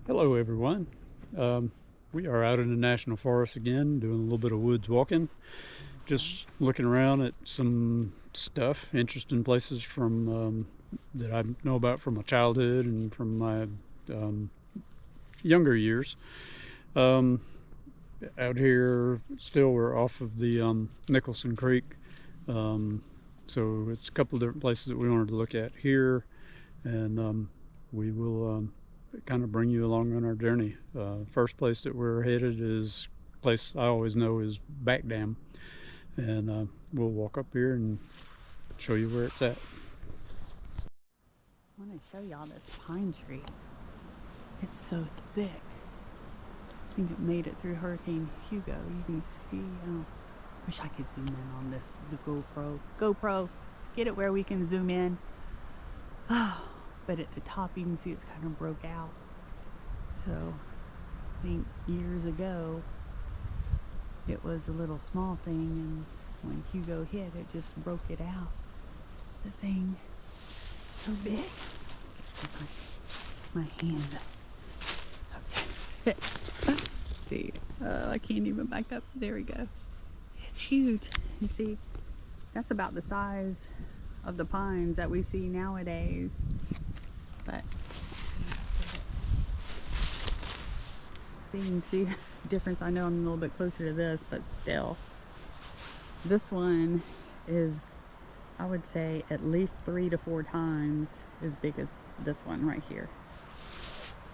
Hello everyone. We are out in the National Forest again, doing a little bit of woods walking. Just looking around at some stuff, interesting places from that I know about from my childhood and from my younger years. Out here, still we're off of the Nicholson Creek. So it's a couple of different places that we wanted to look at here, and we will kind of bring you along on our journey. First place that we're headed is a place I always know is Back Dam, and we'll walk up here and show you where it's at. I want to show y'all this pine tree. It's so thick. I think it made it through Hurricane Hugo. You can see, wish I could zoom in on this, the GoPro. Get it where we can zoom in. But at the top you can see it's kind of broke out. So I think years ago it was a little small thing, and when Hugo hit it just broke it out. The thing so big. Get my hand. Okay. See, I can't even back up. There we go. It's huge. You see, that's about the size of the pines that we see nowadays. But see, you can see the difference. I know I'm a little bit closer to this, but still, this one is, I would say, at least 3 to 4 times as big as this one right here.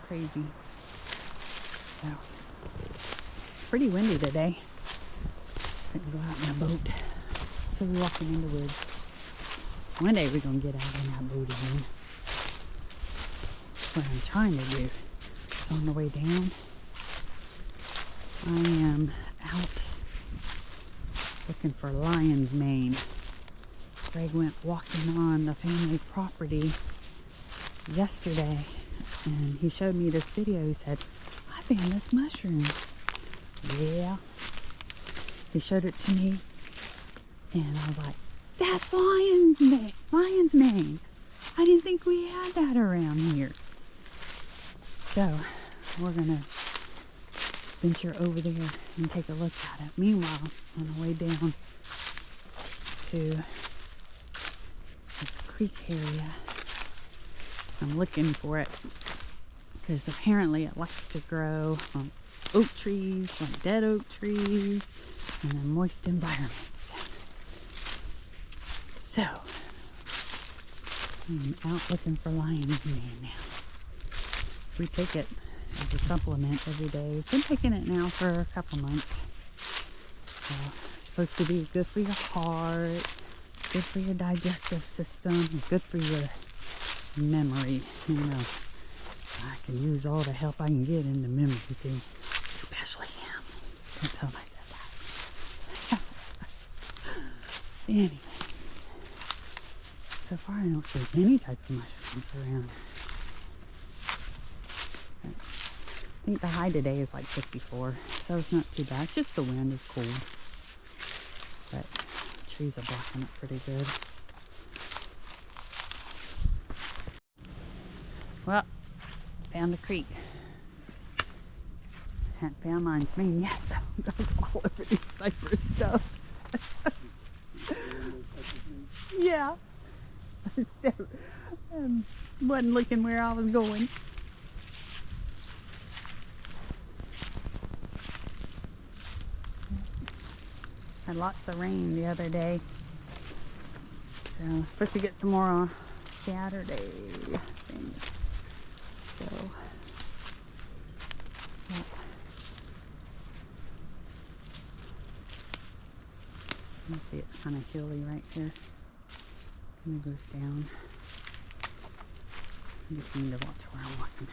Crazy. So, pretty windy today. I can go out in a boat. So we're walking in the woods. One day we're gonna get out in that boat again. That's what I'm trying to do. So on the way down, I am out looking for lion's mane. Greg went walking on the family property yesterday, and he showed me this video. He said, I found this mushroom. Yeah. He showed it to me, and I was like, that's lion's mane. I didn't think we had that around here. So we're gonna venture over there and take a look at it. Meanwhile, on the way down to this creek area, I'm looking for it because apparently it likes to grow on oak trees, on dead oak trees, and in moist environments. So I'm out looking for lion's mane now. We take it as a supplement every day. We've been taking it now for a couple months. So it's supposed to be good for your heart, good for your digestive system, and good for your memory. You know, I can use all the help I can get in the memory thing, especially him. Don't tell him I said that. Anyway, so far I don't see any type of mushrooms around. I think the high today is like 54, so it's not too bad. It's just the wind is cold, but the trees are blocking it pretty good. Well, found a creek. Haven't found lion's mane yet, though. All over these cypress stubs. Yeah. I wasn't looking where I was going. Had lots of rain the other day, so I'm supposed to get some more on Saturday, I think. So, yeah. You can see it's kind of hilly right here. And it goes down. I just need to watch where I'm walking.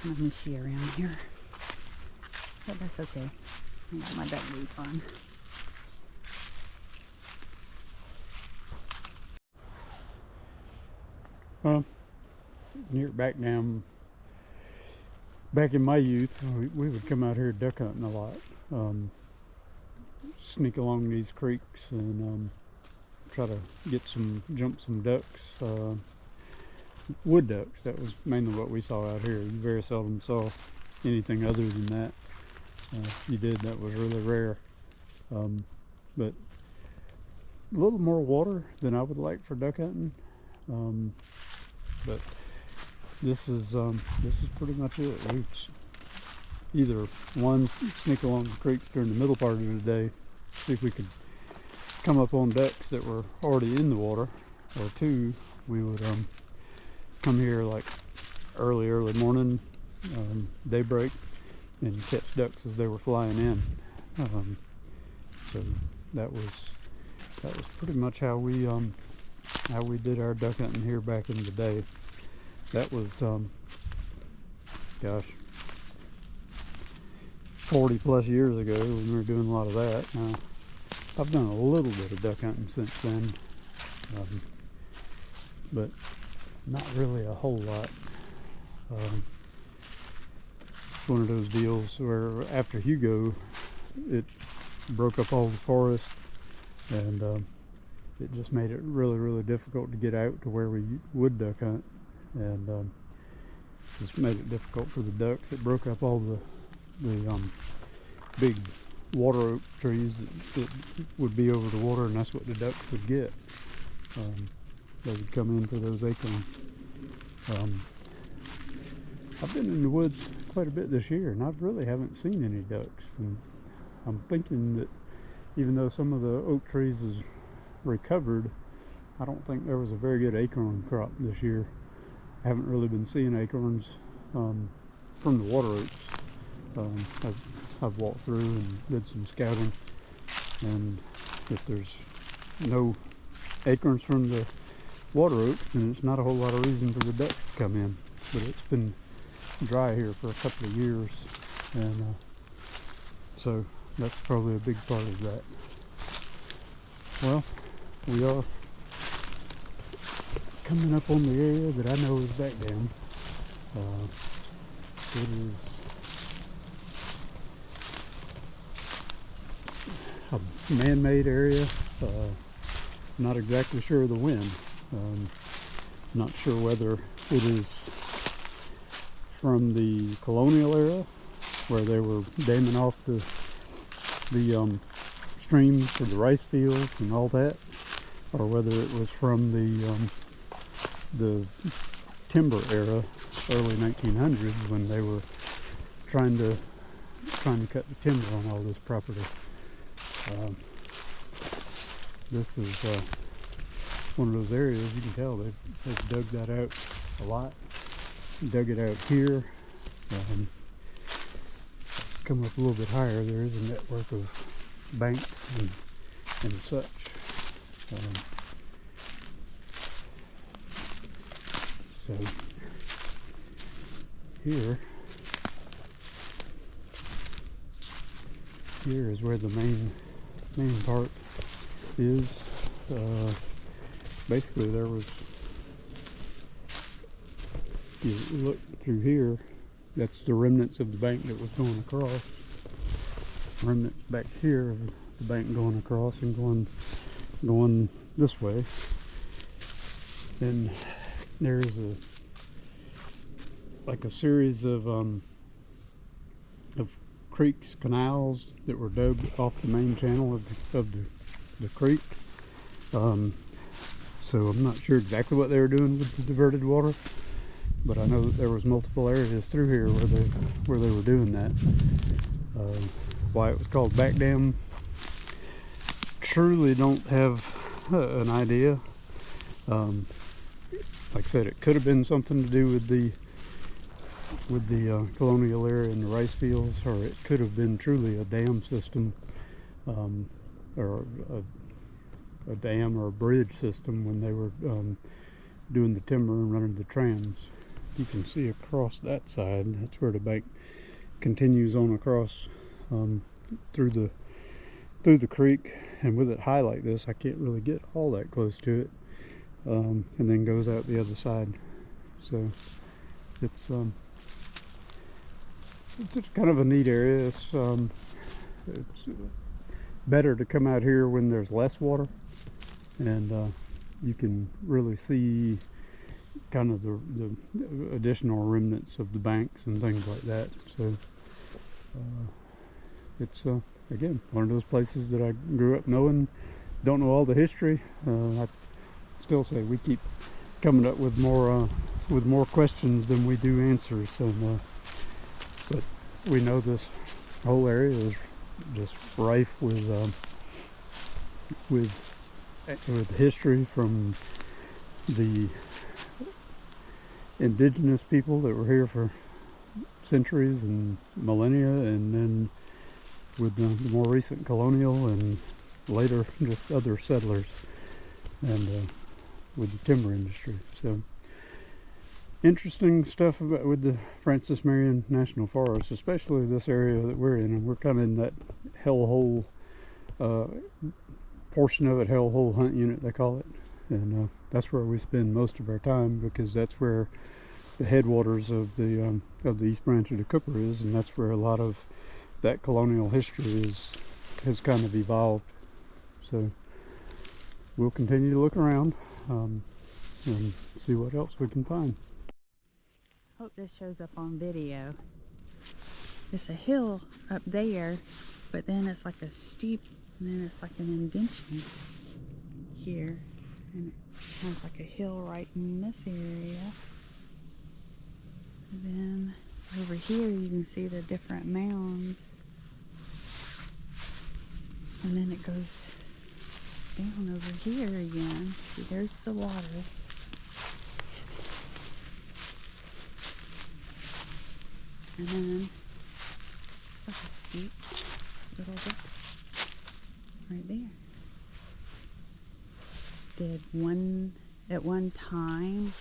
kind of mushy around here. But that's okay. I got my duck boots on. Well, near back in my youth, we would come out here duck hunting a lot. Sneak along these creeks and try to jump some ducks. Wood ducks, that was mainly what we saw out here. You very seldom saw anything other than that. If you did, that was really rare. But a little more water than I would like for duck hunting. But this is pretty much it. We either one, sneak along the creek during the middle part of the day, see if we could come up on ducks that were already in the water, or two, we would come here like early morning, daybreak, and catch ducks as they were flying in. So that was pretty much how we did our duck hunting here back in the day. That was gosh, 40 plus years ago when we were doing a lot of that. I've done a little bit of duck hunting since then, but not really a whole lot. It's one of those deals where after Hugo, it broke up all the forest, and it just made it really difficult to get out to where we would duck hunt, and just made it difficult for the ducks. It broke up all the big water oak trees that would be over the water, and that's what the ducks would get. They would come in for those acorns. I've been in the woods quite a bit this year, and I really haven't seen any ducks. And I'm thinking that even though some of the oak trees is recovered, I don't think there was a very good acorn crop this year. I haven't really been seeing acorns from the water oaks. I've walked through and did some scouting, and if there's no acorns from the water oaks, then it's not a whole lot of reason for the ducks to come in. But it's been dry here for a couple of years, and so that's probably a big part of that. Well, we are coming up on the area that I know is back down. It is a man-made area. Not exactly sure of the wind. Not sure whether it is from the colonial era, where they were damming off the streams for the rice fields and all that, or whether it was from the timber era, early 1900s, when they were trying to cut the timber on all this property. This is one of those areas you can tell they've dug that out a lot. Dug it out here. Come up a little bit higher, there is a network of banks and such. So here is where the main part is. Basically, there was, if you look through here, that's the remnants of the bank that was going across. Remnants back here of the bank going across and going this way. And there's like a series of creeks, canals that were dug off the main channel of the creek. So I'm not sure exactly what they were doing with the diverted water, but I know that there was multiple areas through here where they were doing that. Why it was called back dam, truly don't have an idea. Like I said, it could have been something to do with the colonial era and the rice fields, or it could have been truly a dam system, or a dam or a bridge system when they were doing the timber and running the trams. you can see across that side, that's where the bank continues on across through the creek, and with it high like this I can't really get all that close to it, and then goes out the other side. So it's kind of a neat area. It's better to come out here when there's less water, and you can really see kind of the additional remnants of the banks and things like that. So it's again one of those places that I grew up knowing. Don't know all the history. I still say we keep coming up with more questions than we do answers, and but we know this whole area is just rife with history from the indigenous people that were here for centuries and millennia, and then with the more recent colonial and later just other settlers, and with the timber industry. So interesting stuff with the Francis Marion National Forest, especially this area that we're in, and we're kind of in that hellhole portion of it, hellhole hunt unit they call it, and that's where we spend most of our time, because that's where the headwaters of the East Branch of the Cooper is, and that's where a lot of that colonial history has kind of evolved. So we'll continue to look around and see what else we can find. Hope this shows up on video. It's a hill up there, but then it's like a steep, and then it's like an indentation here, and it has like a hill right in this area. And then over here you can see the different mounds, and then it goes down over here again. See, there's the water. And then it's like a steep little bit right there. At one time,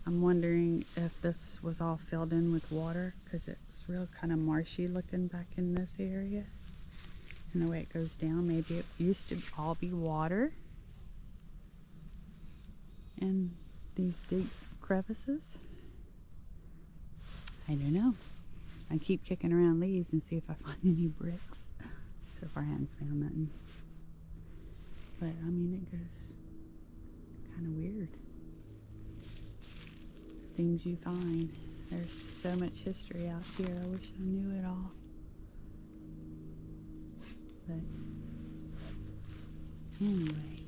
I'm wondering if this was all filled in with water, because it's real kind of marshy looking back in this area. And the way it goes down, maybe it used to all be water. And these deep crevices. I don't know. I keep kicking around leaves and see if I find any bricks. So far I haven't found nothing. But I mean, it goes kind of weird. Things you find. There's so much history out here. I wish I knew it all. But anyway,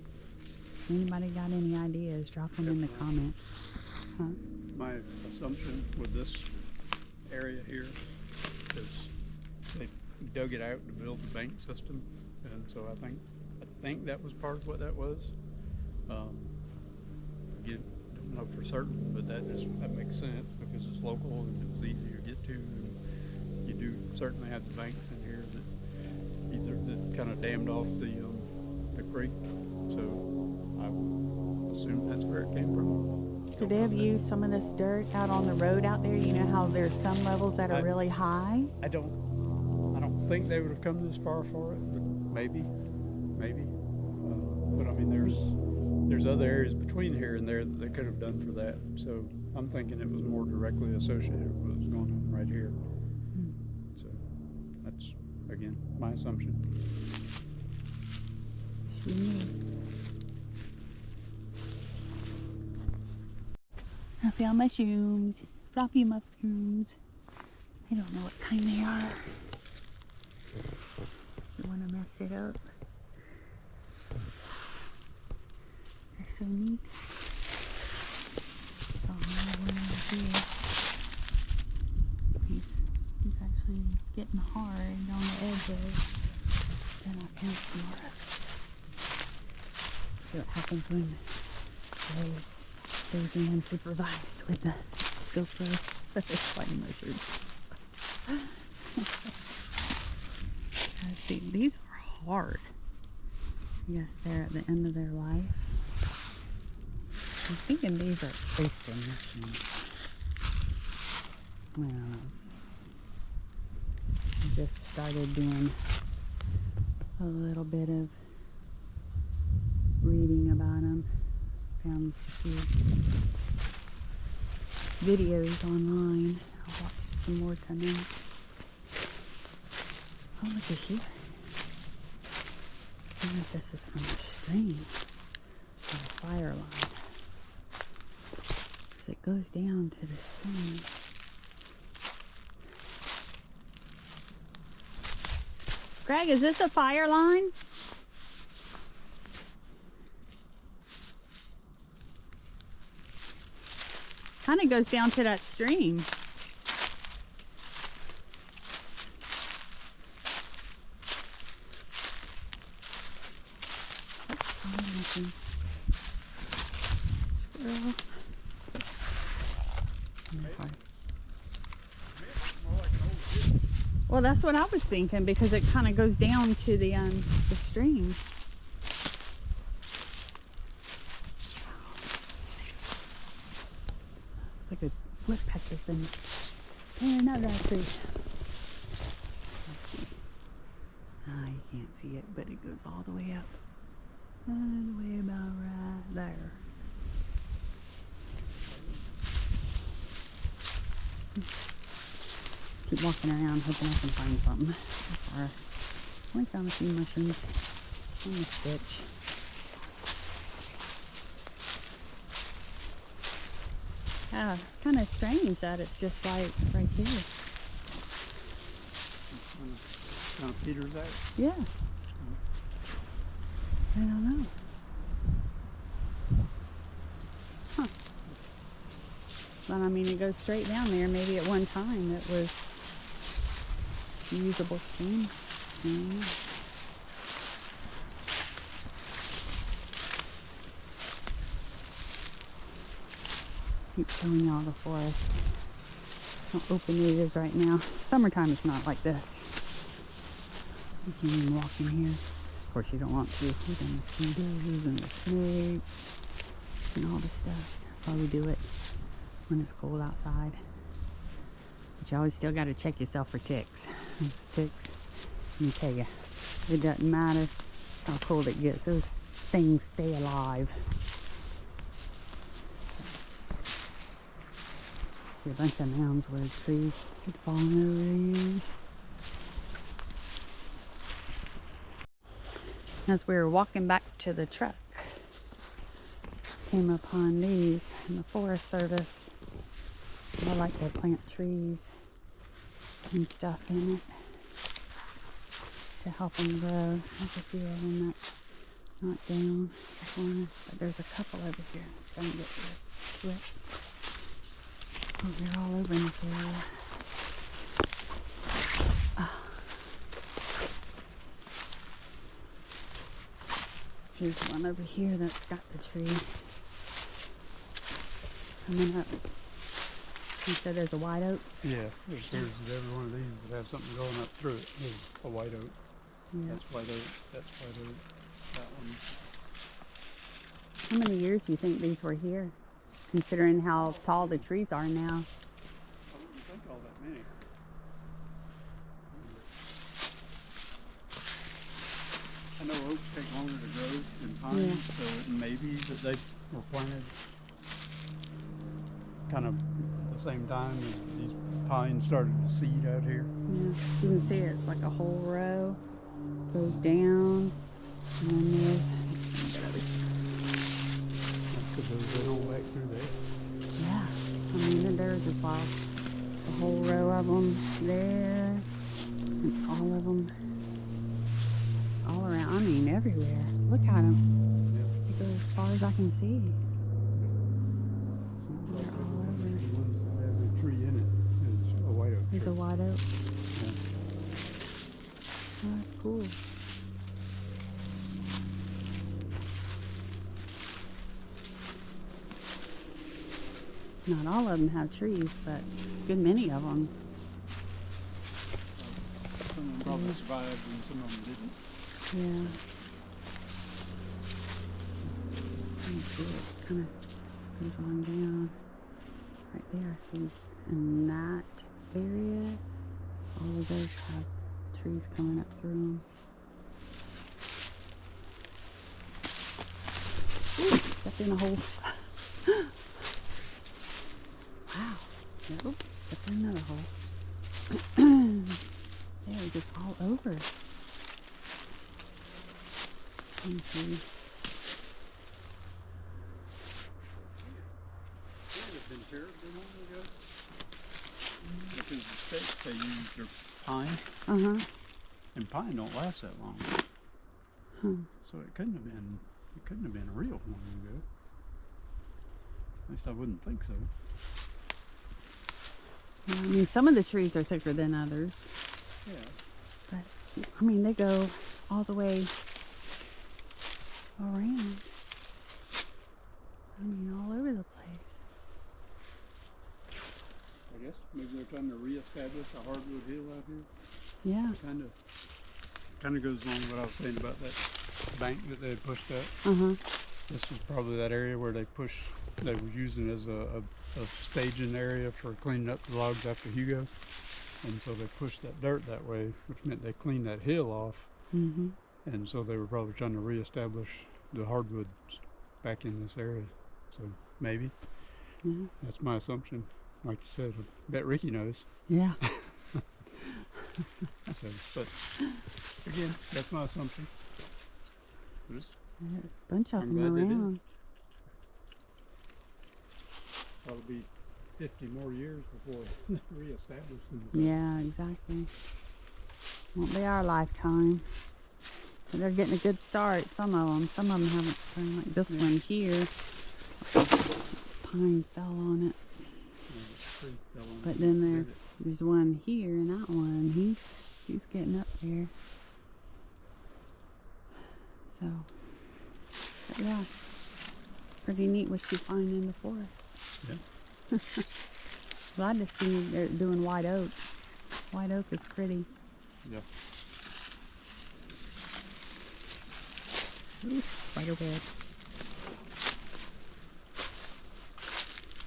anybody got any ideas? Drop them in the comments. Huh? My assumption with this area here is they dug it out to build the bank system, and so I think that was part of what that was. Again, don't know for certain, but that makes sense, because it's local and it was easy to get to, and you do certainly have the banks in here that kind of dammed off the creek, so I would assume that's where it came from. Could they have used some of this dirt out on the road out there? You know how there's some levels that are really high? I don't think they would have come this far for it, but maybe. But I mean, there's other areas between here and there that they could have done for that. So I'm thinking it was more directly associated with what was going on right here. So that's, again, my assumption. I found mushrooms, floppy mushrooms. I don't know what kind they are. You want to mess it up? They're so neat. Saw another one over here. He's actually getting hard on the edges. Then I found some more of it. See what happens when those in unsupervised with the GoPro. It's like mushrooms. See, these are hard. Yes, they're at the end of their life. I'm thinking these are oyster mushrooms. Well, I just started doing a little bit of reading about them. Found a few videos online. I'll watch some more tonight. Oh, look at here. I wonder if this is from a stream or a fire line. Because it goes down to the stream. Greg, is this a fire line? Kind of goes down to that stream. Squirrel. Well, that's what I was thinking, because it kind of goes down to the stream. It's like a woodpecker's been tearing out that tree. Let's see. Ah, you can't see it, but it goes all the way up. All the way about right there. Keep walking around hoping I can find something. So far, I only found a few mushrooms on the stitch. Yeah, it's kind of strange that it's just like right here. Kind of peters out. Yeah. I don't know. Huh. But I mean, it goes straight down there. Maybe at one time it was a usable stream. Keep showing y'all the forest. How open it is right now. Summertime is not like this. You can't even walk in here. Of course, you don't want to. Look at the mosquitoes and the snakes and all this stuff. That's why we do it when it's cold outside. But you always still got to check yourself for ticks. Those ticks, let me tell you, it doesn't matter how cold it gets. Those things stay alive. See a bunch of mounds where trees keep falling over the years. As we were walking back to the truck, came upon these in the Forest Service. I like to plant trees and stuff in it to help them grow. There's a few of them that knocked down before, but there's a couple over here that's going to get wet. Oh, they're all over in this area. Here's one over here that's got the tree coming up. You said there's a white oak? Yeah, it appears that every one of these would have something going up through it. Here's a white oak. Yeah. That's white oak. That's white oak. That one. How many years do you think these were here? Considering how tall the trees are now. I wouldn't think all that many. I know oaks take longer to grow than pines, so it may be that they were planted kind of at the same time as these pines started to seed out here. Yeah, you can see it's like a whole row. Goes down, and then there's, let's get over here. That's because they don't back through there. Yeah, I mean, there's just like a whole row of them there, and all of them all around. I mean, everywhere. Look at them. Yep. They go as far as I can see. Like They're all the over. ones that have the tree in it is a white oak There's tree. a white oak. Yeah. Oh, that's cool. Not all of them have trees, but a good many of them. Some of them probably survived and some of them didn't. Yeah. You see it kind of goes on down. Right there, I see, and that area, all of those have trees coming up through them. Ooh, stepped in a hole. Wow. Nope, stepped in another hole. They're just all over. Let me see. Been terribly long ago. Because the states they used are pine, and pine don't last that long. So it couldn't have been real long ago. At least I wouldn't think so. Yeah, I mean, some of the trees are thicker than others. Yeah. But I mean, they go all the way around. I mean, all over the place. I guess maybe they're trying to reestablish a hardwood hill out here. Yeah. Kind of goes along with what I was saying about that bank that they had pushed up. This was probably that area where they were using it as a staging area for cleaning up the logs after Hugo. And so they pushed that dirt that way, which meant they cleaned that hill off. And so they were probably trying to reestablish the hardwoods back in this area. So maybe. That's my assumption. Like you said, I bet Ricky knows. Yeah. So, but again, that's my assumption. There's a bunch of I'm them glad they did. around. That'll be 50 more years before reestablishing. Yeah, exactly. Won't be our lifetime. But they're getting a good start. Some of them haven't turned, like this one here. Pine fell on it. But then there's one here, and that one, he's getting up there. So, but yeah, pretty neat what you find in the forest. Yeah. Glad to see they're doing white oak. White oak is pretty. Yeah. Ooh, spider web.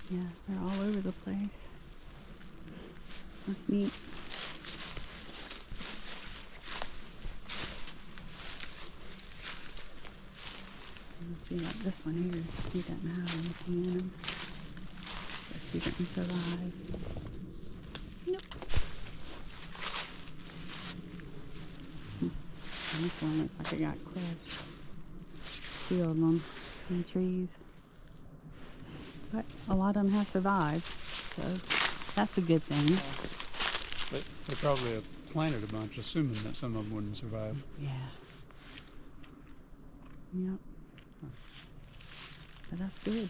Yeah, they're all over the place. That's neat. Let's see, like this one here, he doesn't have anything in him. Guess he didn't survive. Nope. And this one looks like it got crushed. Two of them in trees. But a lot of them have survived, so that's a good thing. They probably have planted a bunch, assuming that some of them wouldn't survive. Yeah. Yep. But that's good.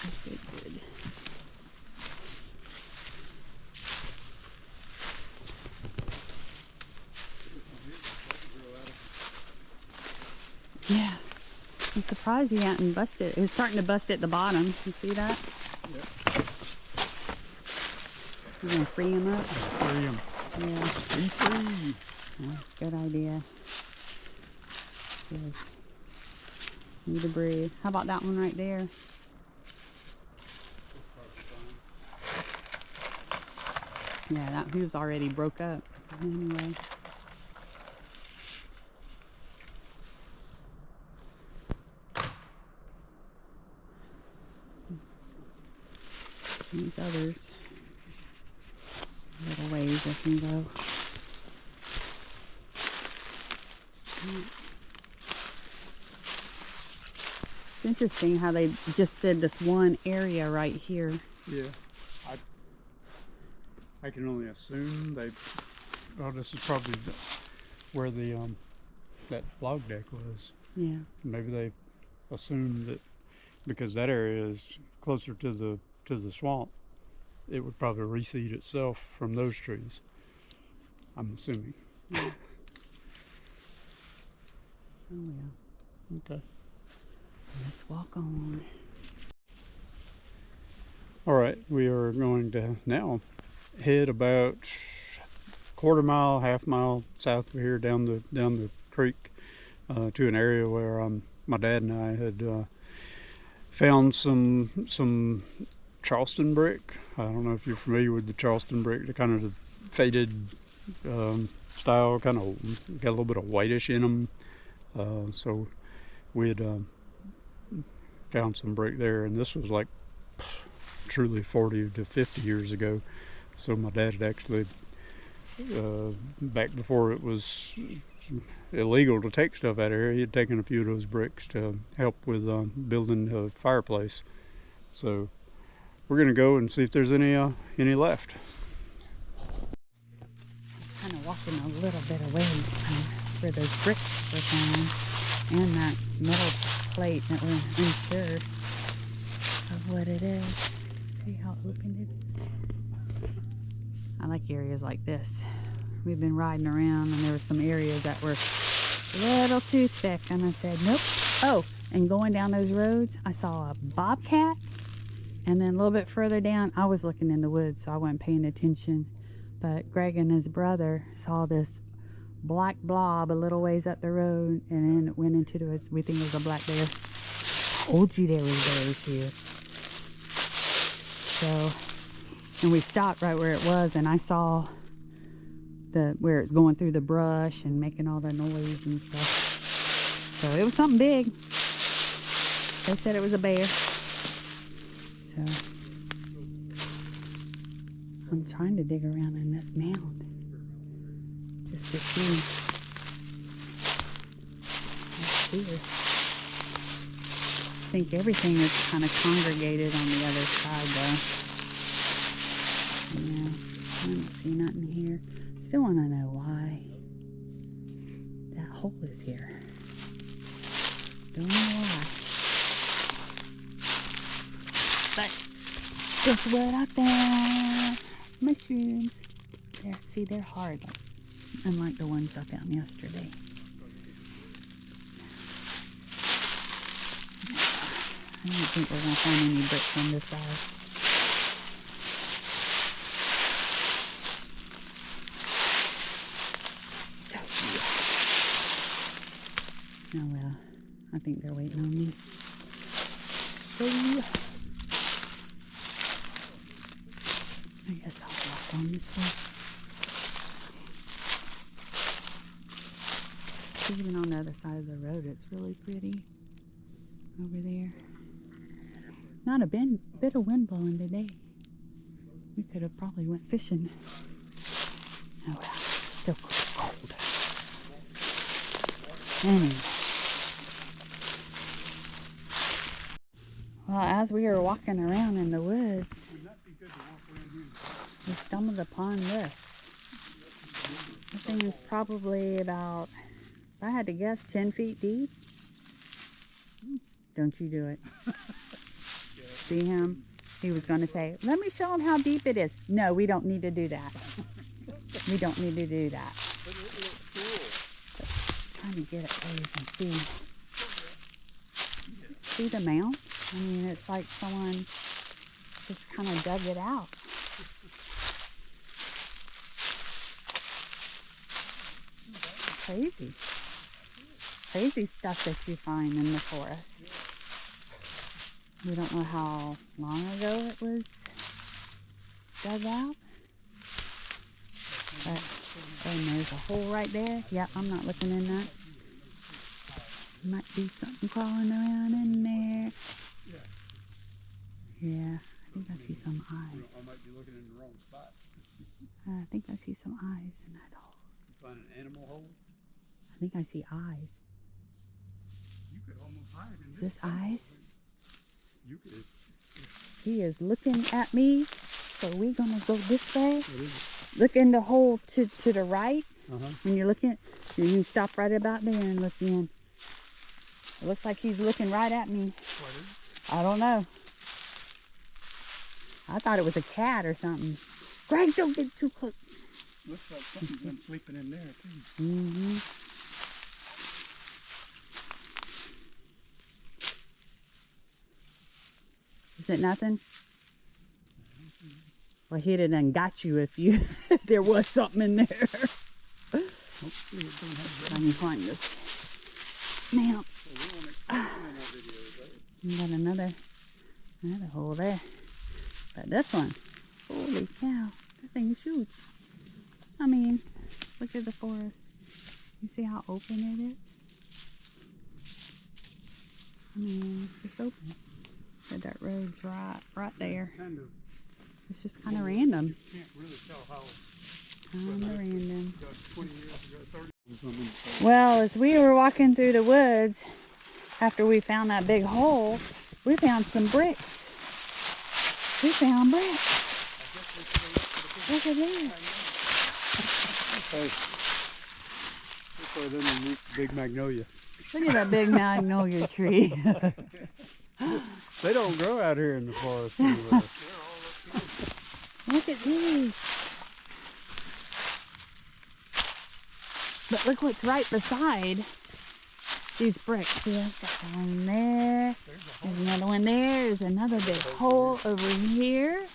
That's good. Yeah. I'm surprised he hadn't busted. It was starting to bust at the bottom. You see that? Yep. You're going to free him up? Free them. Yeah. Be free. Yeah, good idea. Yes. Need to breathe. How about that one right there? Yeah, that he was already broke up. Anyway. These others. Little ways I can go. It's interesting how they just did this one area right here. Yeah. I can only assume this is probably where the that log deck was. Yeah. Maybe they assumed that because that area is closer to the swamp, it would probably reseed itself from those trees. I'm assuming. Yeah. Oh yeah. Okay. Let's walk on. All right, we are going to now head about quarter mile, half mile south of here down the creek to an area where my dad and I had found some Charleston brick. I don't know if you're familiar with the Charleston brick, the kind of the faded style, kind of got a little bit of whitish in them. So we had found some brick there, and this was like truly 40 to 50 years ago. So my dad had actually, back before it was illegal to take stuff out of here, he had taken a few of those bricks to help with building a fireplace. So we're gonna go and see if there's any left. Kind of walking a little bit of ways from where those bricks were found, and that metal plate that we're unsure of what it is. See how open it is? I like areas like this. We've been riding around and there were some areas that were a little too thick, and I said nope. Oh, and going down those roads I saw a bobcat, and then a little bit further down I was looking in the woods, so I wasn't paying attention, but Greg and his brother saw this black blob a little ways up the road, and then it went into the woods. We think it was a black bear. I told you there was bears here. So, and we stopped right where it was, and I saw where it's going through the brush and making all the noise and stuff. So it was something big. They said it was a bear. So I'm trying to dig around in this mound just to see what's here. I think everything is kind of congregated on the other side though. Yeah, I don't see nothing here. Still want to know why that hole is here. Don't know why. But guess what I found? Mushrooms. There, see, they're hard, unlike the ones I found yesterday. I don't think we're going to find any bricks on this side. Oh well, I think they're waiting on me. So, I guess I'll walk on this way. Even on the other side of the road, it's really pretty over there. Not a bit of wind blowing today. We could have probably went fishing. Oh well, still cold. Anyway. Well, as we were walking around in the woods, we stumbled upon this. This thing is probably about, if I had to guess, 10 feet deep. Don't you do it. See him? He was going to say, let me show him how deep it is. No, we don't need to do that. We don't need to do that. Trying to get it so you can see. See the mount? I mean, it's like someone just kind of dug it out. Crazy. Crazy stuff that you find in the forest. We don't know how long ago it was dug out. But, and there's a hole right there. Yeah, I'm not looking in that. Might be something crawling around in there. Yeah, I think I see some eyes. I might be looking in the wrong spot. I think I see some eyes in that hole. You find an animal hole? I think I see eyes. You could almost hide in Is this eyes? You could. He is looking at me, so we're gonna go this way. What is it? Look in the hole to the right. Uh-huh. When you're looking, you can stop right about there and look in. It looks like he's looking right at me. What is it? I don't know. I thought it was a cat or something. Greg, don't get too close. Looks like something's been sleeping in there, too. Mm-hmm. Is it nothing? Well, he'd have done got you if you if there was something in there. Hopefully it don't have Trying to find this. Now, that video, right? we got another hole there. But this one, holy cow, that thing is huge. I mean, look at the forest. You see how open it is? I mean, it's open. The dirt road's right there. It's just kind of random. You can't really tell how. Kind of random. 20 years ago, 30. Well, as we were walking through the woods, after we found that big hole, we found some bricks. We found bricks. Look at this. Hey, that's right underneath the big magnolia. Look at that big magnolia tree. They don't grow out here in the forest anywhere. Look at these. But look what's right beside these bricks. See, that's one there. There's another one there. There's another big hole over here.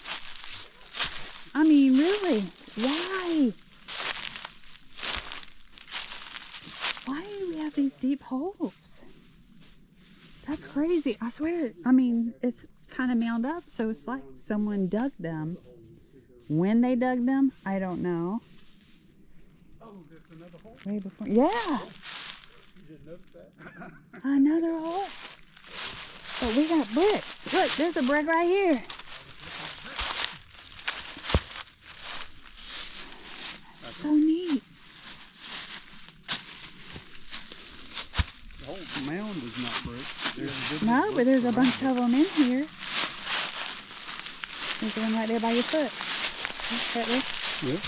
I mean, really, why? Why do we have these deep holes? That's crazy. I swear. I mean, it's kind of mound up, so it's like someone dug them. When they dug them, I don't know. Oh, there's another hole. Way before. Yeah. You didn't notice that? Another hole. But we got bricks. Look, there's a brick right here. So neat. The whole mound is not brick. No, but there's a bunch of them in here. There's one right there by your foot. That way. Yep.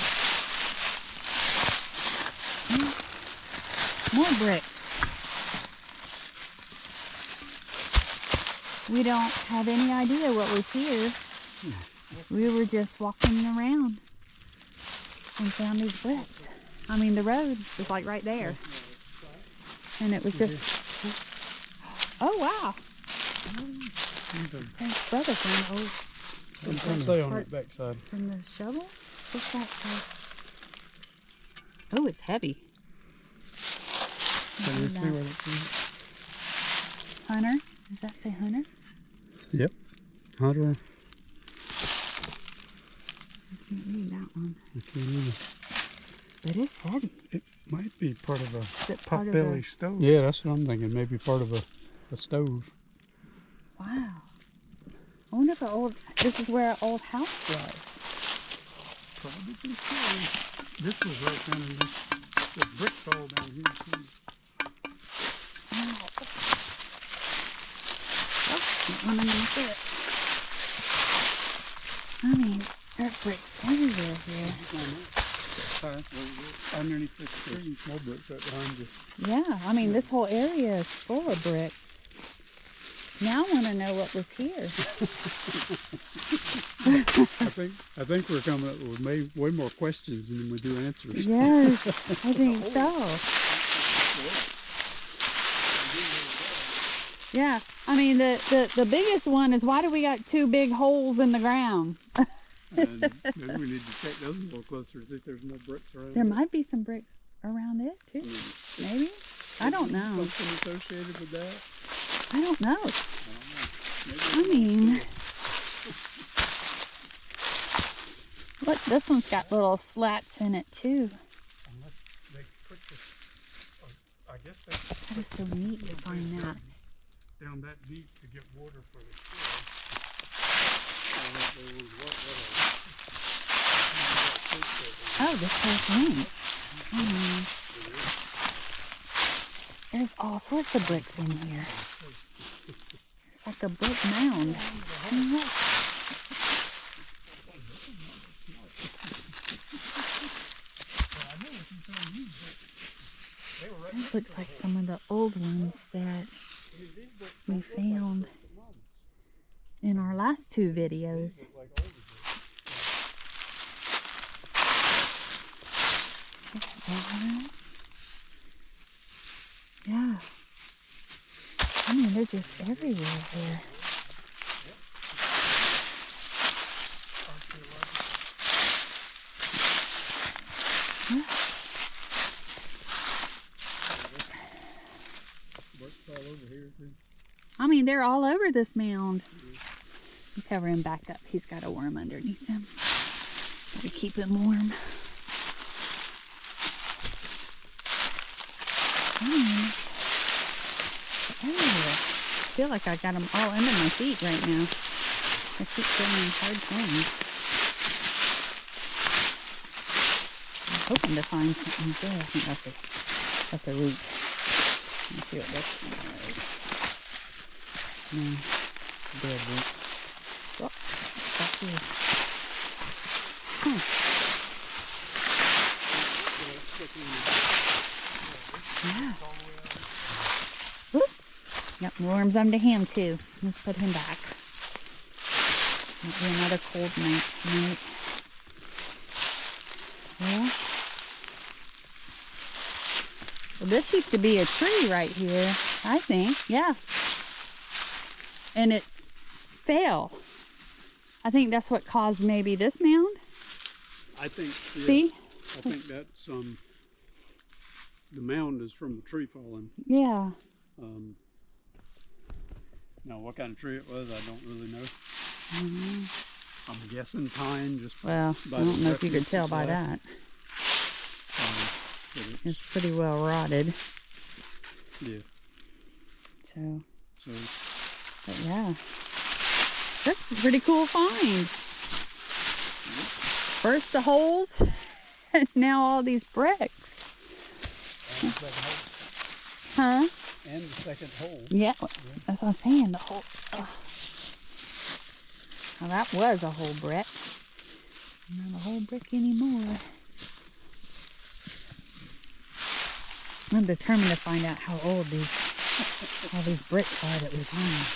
More bricks. We don't have any idea what was here. We were just walking around and found these bricks. I mean, the road was like right there. And it was just, oh wow. There's brother from the Sometimes they on that backside. from the shovel. What's that called? Oh, it's heavy. Can you see what it's in? Hunter? Does that say Hunter? Yep. Hunter. I can't read that one. I can't either. But it's heavy. It might be part of Is a it part of potbelly stove. Yeah, that's what I'm thinking. Maybe part of a stove. Wow. I wonder if this is where our old house was. Probably pretty cool. This was right down in this. The bricks all down here too. Oh, that one I'm gonna fit. I mean, there are bricks everywhere here. Underneath this tree, small bricks right behind you. Yeah, I mean, this whole area is full of bricks. Now I want to know what was here. I think we're coming up with way more questions than we do answers. Yes, I think so. Yeah, I mean, the biggest one is, why do we got two big holes in the ground? And maybe we need to check those a little closer to see if there's no bricks around. There might be some bricks around it too. Maybe? I don't know. Something associated with that? I don't know. I Maybe mean, look, this one's got little slats in it too. unless they put this, I guess they That is so neat to find that. down that deep to get water for the Oh, this whole thing. There's all sorts of bricks in here. It's like a brick mound. And look. This looks like some of the old ones that we found in our last two videos. Yeah. I mean, they're just everywhere here. I mean, they're all over this mound. Cover him back up. He's got a worm underneath him. Gotta keep him warm. Oh, I feel like I got them all under my feet right now. I keep doing hard things. I'm hoping to find something good. I think that's a root. Let's see what this one is. No, dead root. Oh, back here. Huh. Yeah. Whoop. Yep, worms under him too. Let's put him back. Might be another cold night tonight. Well, this used to be a tree right here, I think. Yeah. And it fell. I think that's what caused maybe this mound. I think. Yeah, see? I think that's the mound is from a tree falling. Yeah. Now, what kind of tree it was, I don't really know. I'm guessing pine. Just well, I don't know if you could tell by that. It's pretty well rotted. Yeah. So. But yeah, that's a pretty cool find. First the holes, and now all these bricks. And the second hole. Huh? And the second hole. Yeah, that's what I'm saying. The whole. Oh. Well, that was a whole brick. Not a whole brick anymore. I'm determined to find out how old all these bricks are that we found.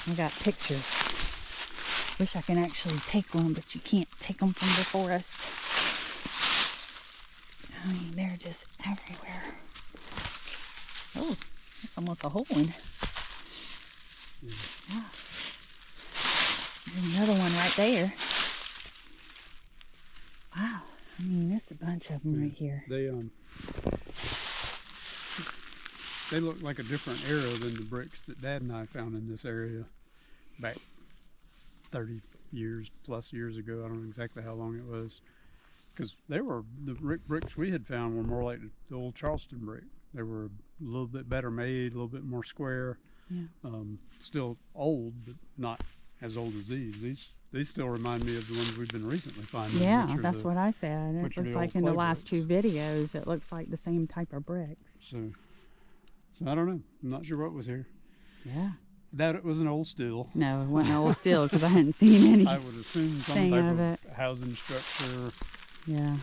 I got pictures. Wish I can actually take one, but you can't take them from the forest. I mean, they're just everywhere. Oh, that's almost a whole one. Yeah. There's another one right there. Wow. I mean, there's a bunch of them right here. They look like a different era than the bricks that Dad and I found in this area back 30 plus years ago. I don't know exactly how long it was, because the bricks we had found were more like the old Charleston brick. They were a little bit better made, a little bit more square. Yeah. Still old, but not as old as these. These still remind me of the ones we've been recently finding. Yeah, that's what I said. It which are looks the like old in the clay last bricks. 2 videos, it looks like the same type of bricks. So I don't know. I'm not sure what was here. Yeah. I doubt it was an old still. No, it wasn't old steel because I hadn't seen any. I would assume some thing type of of it. housing structure. Yeah.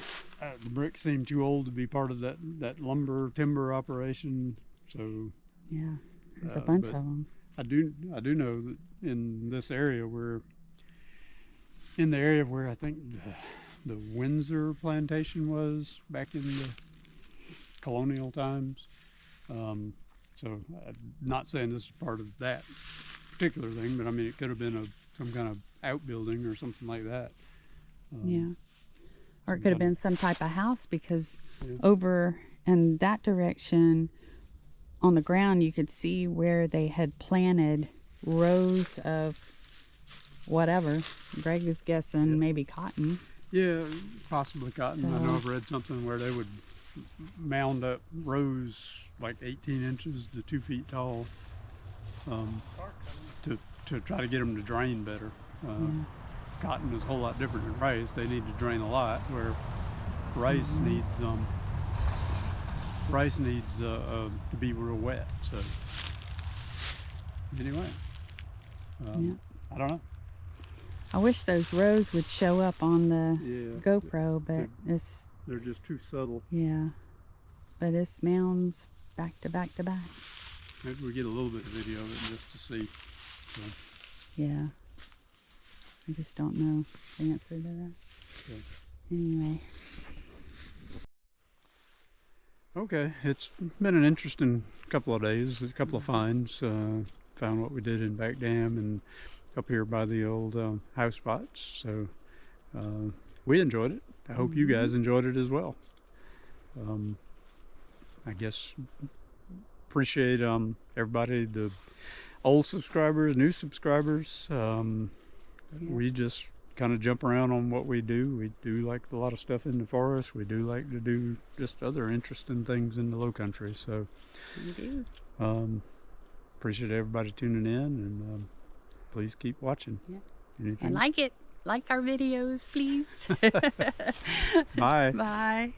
The bricks seem too old to be part of that timber operation. So Yeah. There's a bunch of but them. I do know that in this area, we're in the area where I think the Windsor plantation was back in the colonial times. So I'm not saying this is part of that particular thing, but I mean, it could have been some kind of outbuilding or something like that. Yeah. Or it could have been some type of house, because Yeah. over in that direction on the ground you could see where they had planted rows of whatever. Greg is guessing maybe cotton. Yeah, possibly cotton. I know So- I've read something where they would mound up rows like 18 inches to 2 feet tall to try to get them to drain better. Cotton is a whole lot different than rice. They need to drain a lot, where rice needs to be real wet. So anyway, I don't know. I wish those rows would show up on the Yeah, GoPro, but they're just too subtle. yeah. But it's mounds back to back to back. Maybe we get a little bit of video of it just to see. So, Yeah. I just don't know the answer to that. Okay. Anyway. Okay, it's been an interesting couple of days, a couple of finds. Found what we did in Back Dam and up here by the old house spots. So we enjoyed it. I hope you guys enjoyed it as well. I guess appreciate everybody. old subscribers, new subscribers. Yeah. We just kind of jump around on what we do. We do like a lot of stuff in the forest. We do like to do just other interesting things in the low country. So We do. appreciate everybody tuning in, and please keep watching. Yeah. Anything? And like our videos, please. Bye. Bye.